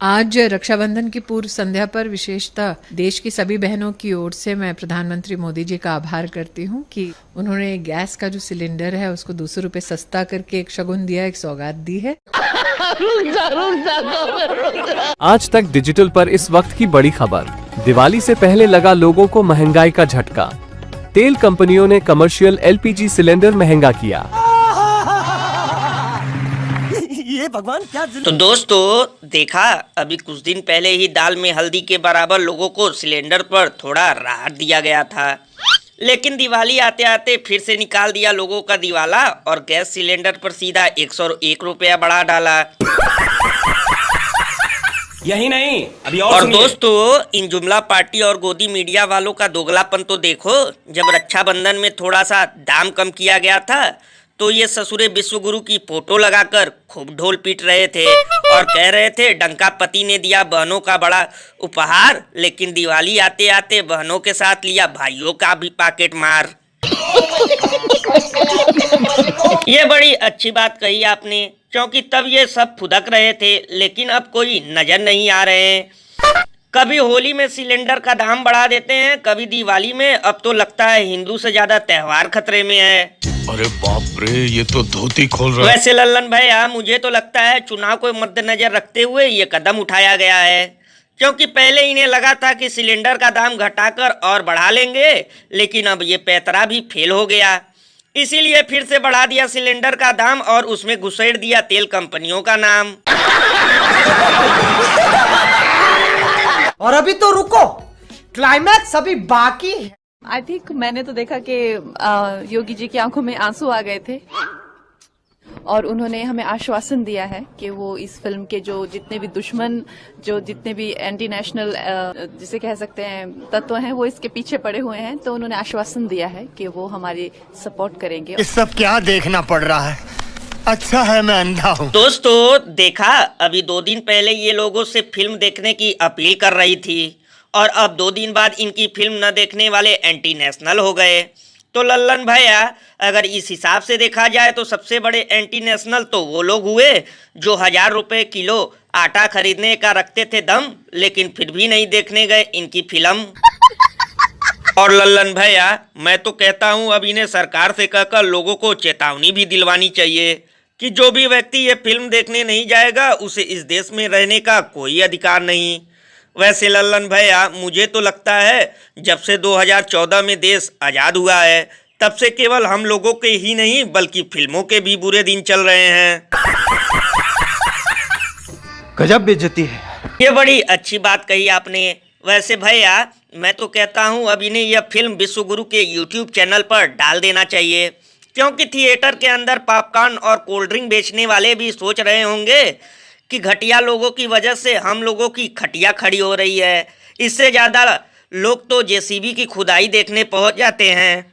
आज रक्षाबंधन की पूर्व संध्या पर विशेषतः देश की सभी बहनों की ओर से मैं प्रधानमंत्री मोदी जी का आभार करती हूँ कि उन्होंने गैस का जो सिलेंडर है उसको 200 रुपए सस्ता करके एक शगुन दिया, एक सौगात दी है। आज तक डिजिटल पर इस वक्त की बड़ी खबर। दिवाली से पहले लगा लोगों को महंगाई का झटका। तेल कंपनियों ने कमर्शियल एलपीजी सिलेंडर महंगा किया। ये भगवान क्या तो दोस्तों देखा, अभी कुछ दिन पहले ही दाल में हल्दी के बराबर लोगों को सिलेंडर पर थोड़ा राहत दिया गया था, लेकिन दिवाली आते आते फिर से निकाल दिया लोगों का दिवाला और गैस सिलेंडर पर सीधा 101 रुपया बढ़ा डाला। यही नहीं, अभी और दोस्तों इन जुमला पार्टी और गोदी मीडिया वालों का दोगलापन तो देखो। जब रक्षाबंधन में थोड़ा सा दाम कम किया गया था तो ये ससुरे विश्वगुरु की फोटो लगाकर खूब ढोल पीट रहे थे और कह रहे थे डंका पति ने दिया बहनों का बड़ा उपहार, लेकिन दिवाली आते आते बहनों के साथ लिया भाइयों का भी पॉकेट मार। ये बड़ी अच्छी बात कही आपने, क्योंकि तब ये सब फुदक रहे थे लेकिन अब कोई नजर नहीं आ रहे हैं। कभी होली में सिलेंडर का दाम बढ़ा देते हैं, कभी दिवाली में, अब तो लगता है हिंदू से ज्यादा त्योहार खतरे में है। अरे बाप रे, ये तो धोती खोल रहा है। वैसे लल्लन भैया, मुझे तो लगता है चुनाव को मद्देनजर रखते हुए ये कदम उठाया गया है, क्योंकि पहले इन्हें लगा था कि सिलेंडर का दाम घटाकर और बढ़ा लेंगे, लेकिन अब ये पैतरा भी फेल हो गया। इसीलिए फिर से बढ़ा दिया सिलेंडर का दाम और उसमें घुसेड़ दिया तेल कंपनियों का नाम। और अभी तो रुको, क्लाइमैक्स अभी बाकी है। आई थिंक मैंने तो देखा कि योगी जी की आंखों में आंसू आ गए थे और उन्होंने हमें आश्वासन दिया है कि वो इस फिल्म के जो जितने भी दुश्मन, जो जितने भी एंटी नेशनल जिसे कह सकते हैं तत्व हैं, वो इसके पीछे पड़े हुए हैं। तो उन्होंने आश्वासन दिया है कि वो हमारी सपोर्ट करेंगे। ये सब क्या देखना पड़ रहा है? अच्छा है मैं अंधा हूँ। दोस्तों देखा, अभी 2 दिन पहले ये लोगों से फिल्म देखने की अपील कर रही थी और अब 2 दिन बाद इनकी फिल्म न देखने वाले एंटी नेशनल हो गए। तो लल्लन भैया, अगर इस हिसाब से देखा जाए तो सबसे बड़े एंटी नेशनल तो वो लोग हुए जो 1000 रुपए किलो आटा खरीदने का रखते थे दम, लेकिन फिर भी नहीं देखने गए इनकी फिल्म। और लल्लन भैया, मैं तो कहता हूँ अब इन्हें सरकार से कहकर लोगों को चेतावनी भी दिलवानी चाहिए कि जो भी व्यक्ति ये फिल्म देखने नहीं जाएगा उसे इस देश में रहने का कोई अधिकार नहीं। वैसे लल्लन भैया, मुझे तो लगता है जब से 2014 में देश आज़ाद हुआ है तब से केवल हम लोगों के ही नहीं बल्कि फिल्मों के भी बुरे दिन चल रहे हैं। गजब बेइज्जती है। ये बड़ी अच्छी बात कही आपने। वैसे भैया, मैं तो कहता हूँ अब इन्हें यह फिल्म विश्वगुरु के YouTube चैनल पर डाल देना चाहिए, क्योंकि थिएटर के अंदर पॉपकॉर्न और कोल्ड ड्रिंक बेचने वाले भी सोच रहे होंगे कि घटिया लोगों की वजह से हम लोगों की खटिया खड़ी हो रही है। इससे ज़्यादा लोग तो जेसीबी की खुदाई देखने पहुंच जाते हैं।